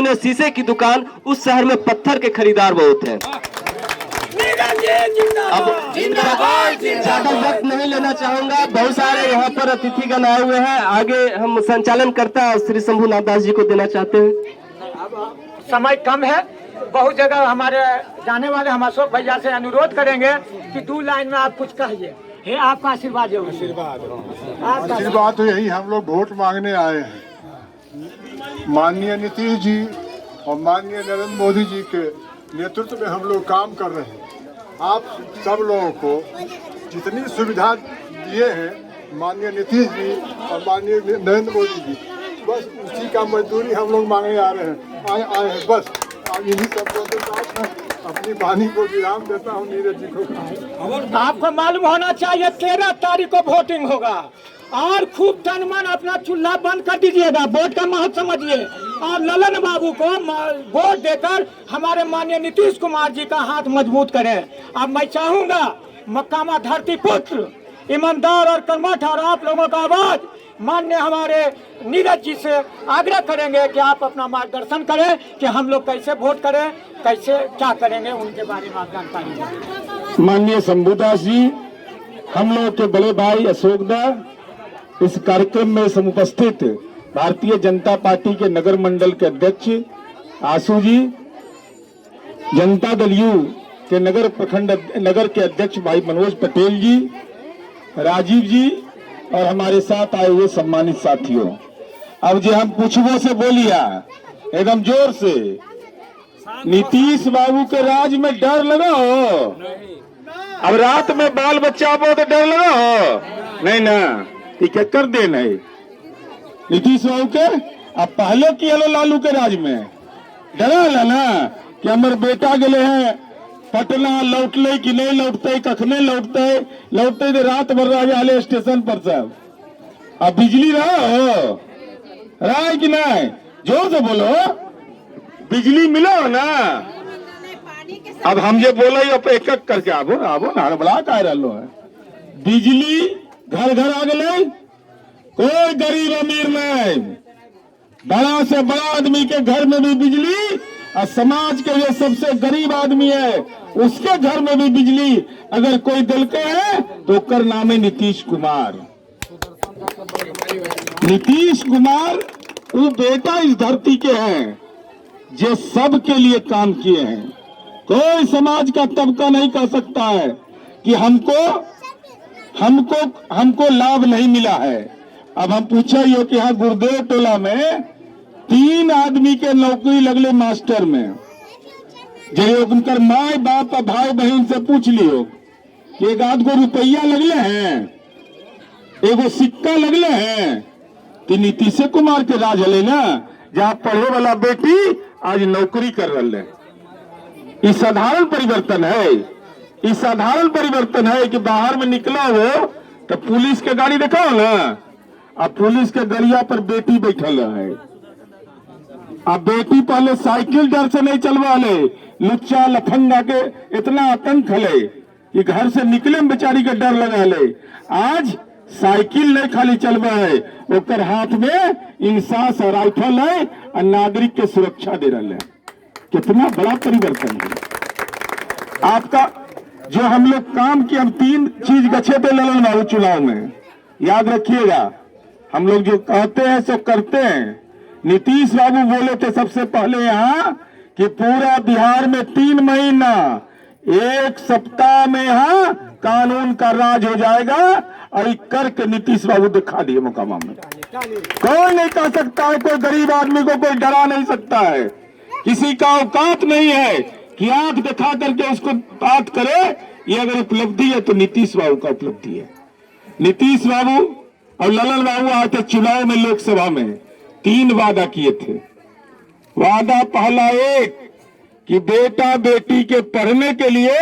सामने शीशे की दुकान, उस शहर में पत्थर के खरीदार बहुत हैं। अब ज्यादा वक्त नहीं लेना चाहूंगा, बहुत सारे यहाँ पर अतिथिगण आए हुए हैं। आगे हम संचालन करता श्री शंभुनाथ दास जी को देना चाहते हैं। समय कम है, बहुत जगह हमारे जाने वाले हम अशोक भैया से अनुरोध करेंगे कि 2 लाइन में आप कुछ कहिए। हे आपका आशीर्वाद है। आशीर्वाद तो यही, हम लोग वोट मांगने आए हैं। माननीय नीतीश जी और माननीय नरेंद्र मोदी जी के नेतृत्व में हम लोग काम कर रहे हैं। आप सब लोगों को जितनी सुविधा दिए हैं माननीय नीतीश जी और माननीय नरेंद्र मोदी जी, बस उसी का मजदूरी हम लोग मांगने आ रहे हैं, आए हैं बस। इन्हीं सब लोगों के साथ मैं अपनी वाणी को विराम देता हूँ। नीरज जी को आपको मालूम होना चाहिए 13 तारीख को वोटिंग होगा और खूब तन मन अपना चूल्हा बंद कर दीजिएगा। वोट का महत्व समझिए और ललन बाबू को वोट देकर हमारे माननीय नीतीश कुमार जी का हाथ मजबूत करें। अब मैं चाहूंगा मक्कामा धरती पुत्र ईमानदार और कर्मठ और आप लोगों का आवाज माननीय हमारे नीरज जी से आग्रह करेंगे कि आप अपना मार्गदर्शन करें कि हम लोग कैसे वोट करें, कैसे क्या करेंगे, उनके बारे में आप जानकारी दें। माननीय शंभुदास जी, हम लोग के बड़े भाई अशोकदा, इस कार्यक्रम में समुपस्थित भारतीय जनता पार्टी के नगर मंडल के अध्यक्ष आशु जी, जनता दल यू के नगर के अध्यक्ष भाई मनोज पटेल जी, राजीव जी और हमारे साथ आए हुए सम्मानित साथियों। अब जो हम पूछबो से बोलिया एकदम जोर से, नीतीश बाबू के राज में डर लगा हो? अब रात में बाल बच्चा बो तो डर लगा हो? नहीं ना, ठीक है कर देना है नीतीश बाबू के। अब पहले की हलो लालू के राज में डरा ला ना कि हमारे बेटा गए हैं पटना, लौटले कि नहीं लौटते, कखने लौटते तो रात भर रह स्टेशन पर सब। अब बिजली रहा कि नहीं? जोर से बोलो, बिजली मिलो ना। अब हम जो बोलो एक एक करके आबो ना बड़ा कह रहा है। बिजली घर घर आ गए, कोई गरीब अमीर नहीं, बड़ा से बड़ा आदमी के घर में भी बिजली और समाज के जो सबसे गरीब आदमी है उसके घर में भी बिजली अगर कोई दल के है तो कर नाम है नीतीश कुमार। नीतीश कुमार वो बेटा इस धरती के हैं जो सबके लिए काम किए हैं। कोई समाज का तबका नहीं कह सकता है कि हमको लाभ नहीं मिला है। अब हम पूछे हो कि हाँ गुरुदेव टोला में 3 आदमी के नौकरी लगले मास्टर में, जो उनकर माए बाप और भाई बहन से पूछ लियो कि 1 आध गो रुपया लगले हैं, एगो सिक्का लगले हैं, तो नीतीश कुमार के राज हले ना, जहाँ पढ़े वाला बेटी आज नौकरी कर रहे। ये साधारण परिवर्तन है, ये साधारण परिवर्तन है कि बाहर में निकला हो तो पुलिस के गाड़ी दिखाओ ना, अब पुलिस के गड़िया पर बेटी बैठल है। अब बेटी पहले साइकिल डर से नहीं चलवा ले, लुच्चा लफंगा के इतना आतंक है कि घर से निकले में बेचारी के डर लगा ले। आज साइकिल नहीं खाली चलवा है, ओकर हाथ में इंसास और राइफल है और नागरिक के सुरक्षा दे रहा है। कितना बड़ा परिवर्तन है आपका। जो हम लोग काम किए, हम 3 चीज गछे थे ललन बाबू चुनाव में, याद रखिएगा। हम लोग जो कहते हैं सो करते हैं। नीतीश बाबू बोले थे सबसे पहले यहाँ कि पूरा बिहार में 3 महीना 1 सप्ताह में यहाँ कानून का राज हो जाएगा, और करके नीतीश बाबू दिखा दिए मोकामा में। कोई नहीं कह सकता है, कोई गरीब आदमी को कोई डरा नहीं सकता है, किसी का औकात नहीं है कि आंख दिखा करके उसको बात करे। ये अगर उपलब्धि है तो नीतीश बाबू का उपलब्धि है। नीतीश बाबू और ललन बाबू आए थे चुनाव में, लोकसभा में 3 वादा किए थे। वादा पहला एक कि बेटा बेटी के पढ़ने के लिए,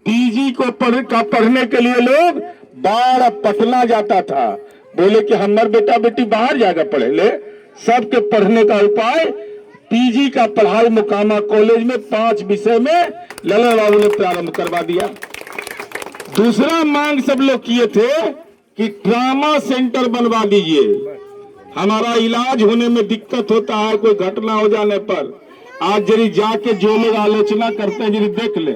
पीजी को पढ़ने के लिए लोग बाहर पटना जाता था। बोले कि हमारे बेटा बेटी बाहर जाकर पढ़े ले। सबके पढ़ने का उपाय पीजी का पढ़ाई मोकामा कॉलेज में 5 विषय में ललन बाबू ने प्रारंभ करवा दिया। दूसरा मांग सब लोग किए थे कि ट्रामा सेंटर बनवा दीजिए। हमारा इलाज होने में दिक्कत होता है कोई घटना हो जाने पर। आज जरी जाके जो लोग आलोचना करते हैं जरी देख ले,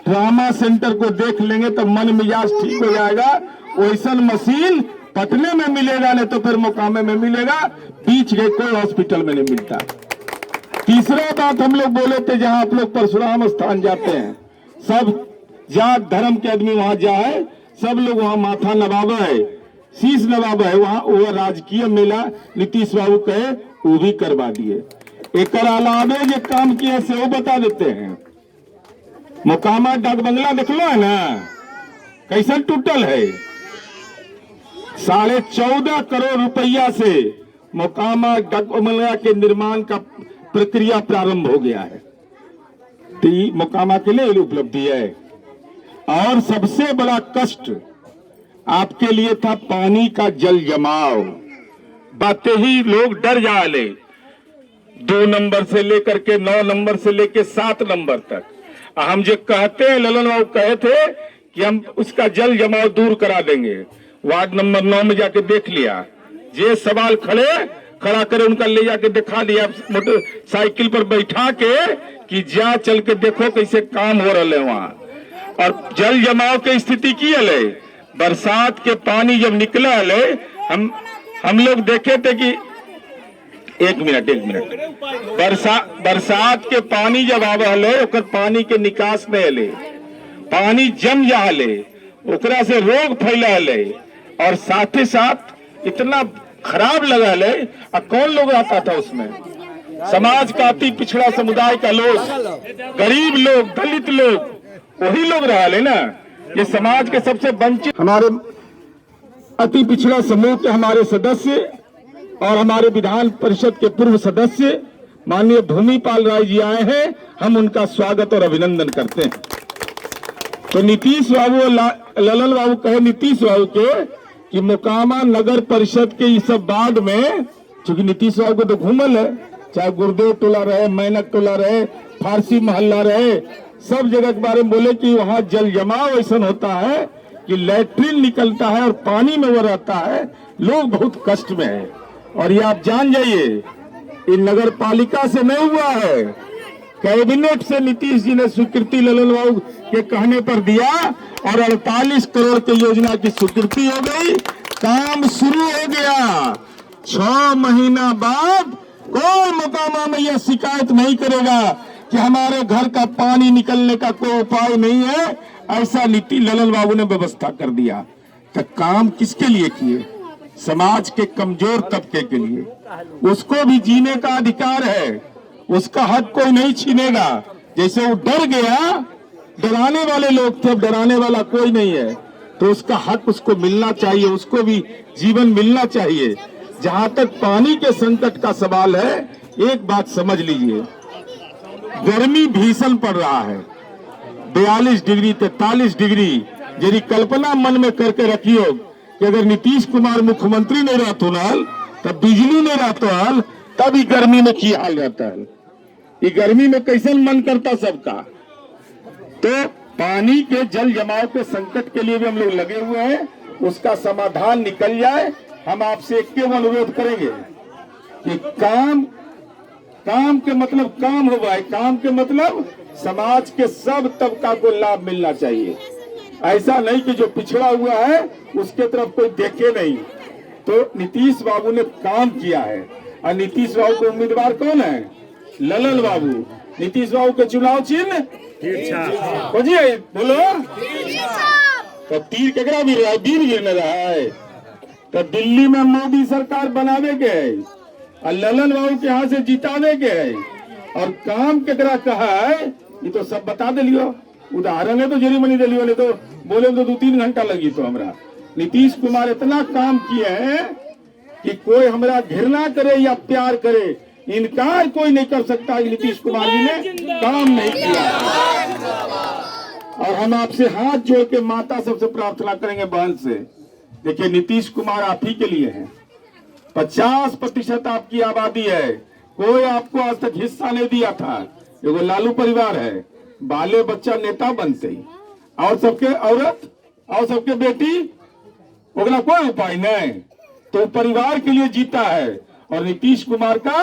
ट्रामा सेंटर को देख लेंगे तो मन मिजाज ठीक हो जाएगा। वैसा मशीन पटने में मिलेगा, नहीं तो फिर मोकामे में मिलेगा, बीच के कोई हॉस्पिटल में नहीं मिलता। तीसरा बात हम लोग बोले थे, जहां आप लोग परशुराम स्थान जाते हैं, सब जात धर्म के आदमी वहां जाए, सब लोग वहां माथा नवाबा है, शीश नवाबा है, वहां वो राजकीय मेला नीतीश बाबू कहे वो भी करवा दिए। एक अलावे जो काम किया से वो बता देते हैं। मोकामा डाक बंगला देख लो है ना, कैसा टूटल है। 14.5 करोड़ रुपया से मोकामा डाक बंगला के निर्माण का प्रक्रिया प्रारंभ हो गया है। तो मोकामा के लिए उपलब्धि है। और सबसे बड़ा कष्ट आपके लिए था पानी का जल जमाव। बातें ही लोग डर जा ले, 2 नंबर से लेकर के 9 नंबर से लेकर 7 नंबर तक। हम जो कहते हैं, ललन बाबू कहे थे कि हम उसका जल जमाव दूर करा देंगे। वार्ड नंबर 9 में जाके देख लिया, जे सवाल खड़ा करे उनका ले जाके दिखा दिया मोटरसाइकिल पर बैठा के कि जा चल के देखो कैसे काम हो रहा है वहां। और जल जमाव की स्थिति की है, बरसात के पानी जब निकला है, हम लोग देखे थे कि एक मिनट बरसात के पानी जब आवे ओकर पानी के निकास नहीं हले, पानी जम जा हले, ओकरा से रोग फैला हले। और साथ ही साथ इतना खराब लगा हले। कौन लोग रहता था उसमें? समाज का अति पिछड़ा समुदाय का लोग, गरीब लोग, दलित लोग, वही लोग रहा ले ना। ये समाज के सबसे वंचित हमारे अति पिछड़ा समूह के हमारे सदस्य और हमारे विधान परिषद के पूर्व सदस्य माननीय भूमिपाल राय जी आए हैं, हम उनका स्वागत और अभिनंदन करते हैं। तो नीतीश बाबू, ललन बाबू कहे नीतीश बाबू के कि मोकामा नगर परिषद के इस सब वार्ड में, चूंकि नीतीश बाबू को तो घूमल है, चाहे गुरुदेव टोला रहे, मैनक टोला रहे, फारसी मोहल्ला रहे, सब जगह के बारे में बोले कि वहां जल जमाव ऐसा होता है कि लैट्रिन निकलता है और पानी में वो रहता है, लोग बहुत कष्ट में है। और ये आप जान जाइए, इन नगर पालिका से नहीं हुआ है, कैबिनेट से नीतीश जी ने स्वीकृति ललन बाबू के कहने पर दिया और 48 करोड़ की योजना की स्वीकृति हो गई, काम शुरू हो गया। 6 महीना बाद कोई मोकामा में यह शिकायत नहीं करेगा कि हमारे घर का पानी निकलने का कोई उपाय नहीं है। ऐसा नीति ललन बाबू ने व्यवस्था कर दिया। तो काम किसके लिए किए? समाज के कमजोर तबके के लिए। उसको भी जीने का अधिकार है, उसका हक कोई नहीं छीनेगा। जैसे वो डर गया, डराने वाले लोग थे, अब डराने वाला कोई नहीं है, तो उसका हक उसको मिलना चाहिए, उसको भी जीवन मिलना चाहिए। जहां तक पानी के संकट का सवाल है, एक बात समझ लीजिए, गर्मी भीषण पड़ रहा है, 42 डिग्री 43 डिग्री। यदि कल्पना मन में करके रखियो कि अगर नीतीश कुमार मुख्यमंत्री नहीं रहतो ना, तब बिजली नहीं रहतो, तब ही गर्मी में की हाल रहता है। ये गर्मी में कैसे मन करता सबका। तो पानी के जल जमाव के संकट के लिए भी हम लोग लगे हुए हैं, उसका समाधान निकल जाए। हम आपसे एक अनुरोध करेंगे कि काम के मतलब काम हो भाई, काम के मतलब समाज के सब तबका को लाभ मिलना चाहिए। ऐसा नहीं कि जो पिछड़ा हुआ है उसके तरफ कोई देखे नहीं। तो नीतीश बाबू ने काम किया है, और नीतीश बाबू के उम्मीदवार कौन है? ललन बाबू। नीतीश बाबू के चुनाव चिन्ह खोजिए, बोलो। तो तीर केकरा भी रहा है, बीर गिरने रहा है। तो दिल्ली में मोदी सरकार बनावे के है और ललन बाबू के यहाँ से जितावे के है। और काम केकरा कहा है ये तो सब बता दिलियो, उदाहरण है तो जरी मनी दिलियो, नहीं तो बोले तो 2-3 घंटा लगी। तो हमरा नीतीश कुमार इतना काम किए हैं कि कोई हमरा घृणा करे या प्यार करे, इनकार कोई नहीं कर सकता कि नीतीश कुमार जी ने काम नहीं किया। और हम आपसे हाथ जोड़ के माता सबसे प्रार्थना करेंगे, बहन से, देखिए नीतीश कुमार आप ही के लिए हैं। 50% आपकी आबादी है, कोई आपको आज तक हिस्सा नहीं दिया था। एगो लालू परिवार है, बाले बच्चा नेता बनते ही, और सबके औरत और सबके बेटी, ओकरा कोई उपाय नहीं। तो परिवार के लिए जीता है। और नीतीश कुमार का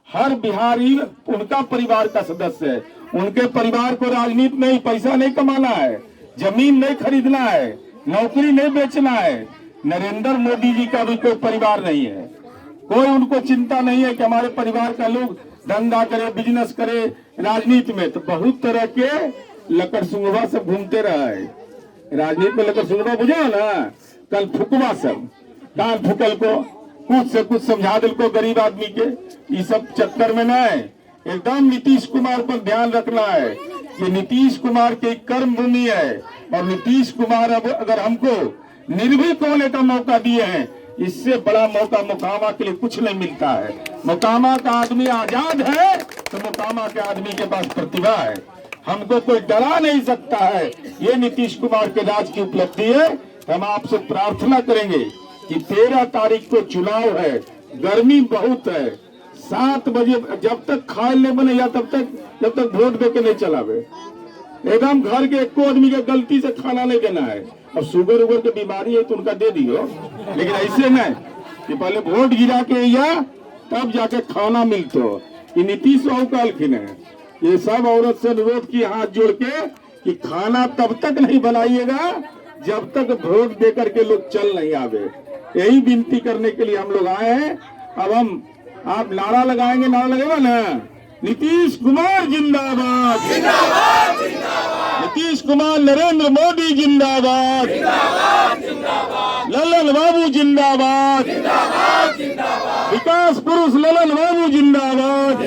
हर बिहारी उनका परिवार का सदस्य है। उनके परिवार को राजनीति में पैसा नहीं कमाना है, जमीन नहीं खरीदना है, नौकरी नहीं बेचना है। नरेंद्र मोदी जी का भी कोई परिवार नहीं है, कोई उनको चिंता नहीं है कि हमारे परिवार का लोग धंधा करे, बिजनेस करे राजनीति में। तो बहुत तरह के लकड़ सुंगवा सब घूमते रहा है राजनीति में। लकड़ सुंगवा बुझा ना, कल फुकवा सब कान फुकल को कुछ से कुछ समझा दिल को गरीब आदमी के। ये सब चक्कर में न है, एकदम नीतीश कुमार पर ध्यान रखना है। ये नीतीश कुमार की कर्म भूमि है और नीतीश कुमार अब अगर हमको निर्भीक होने का मौका दिए हैं, इससे बड़ा मौका मोकामा के लिए कुछ नहीं मिलता है। मोकामा का आदमी आजाद है तो मोकामा के आदमी के पास प्रतिभा है, हमको कोई डरा नहीं सकता है। ये नीतीश कुमार के राज की उपलब्धि है। हम आपसे प्रार्थना करेंगे कि 13 तारीख को चुनाव है, गर्मी बहुत है, 7 बजे जब तक खाए नहीं बने या जब तक वोट दे के नहीं चलावे। एकदम घर के एको आदमी के गलती से खाना नहीं देना है। अब शुगर उगर की बीमारी है तो उनका दे दियो, लेकिन ऐसे नहीं कि पहले वोट गिरा के या तब जाके खाना मिलतो। ये नीतीश बाबू कहलखिन है, ये सब औरत से अनुरोध की हाथ जोड़ के कि खाना तब तक नहीं बनाइएगा जब तक वोट देकर के लोग चल नहीं आवे। यही विनती करने के लिए हम लोग आए हैं। अब हम आप नारा लगाएंगे, नारा लगेगा ना, नीतीश कुमार जिंदाबाद, नीतीश कुमार नरेंद्र मोदी जिंदाबाद, ललन बाबू जिंदाबाद, विकास पुरुष ललन बाबू जिंदाबाद।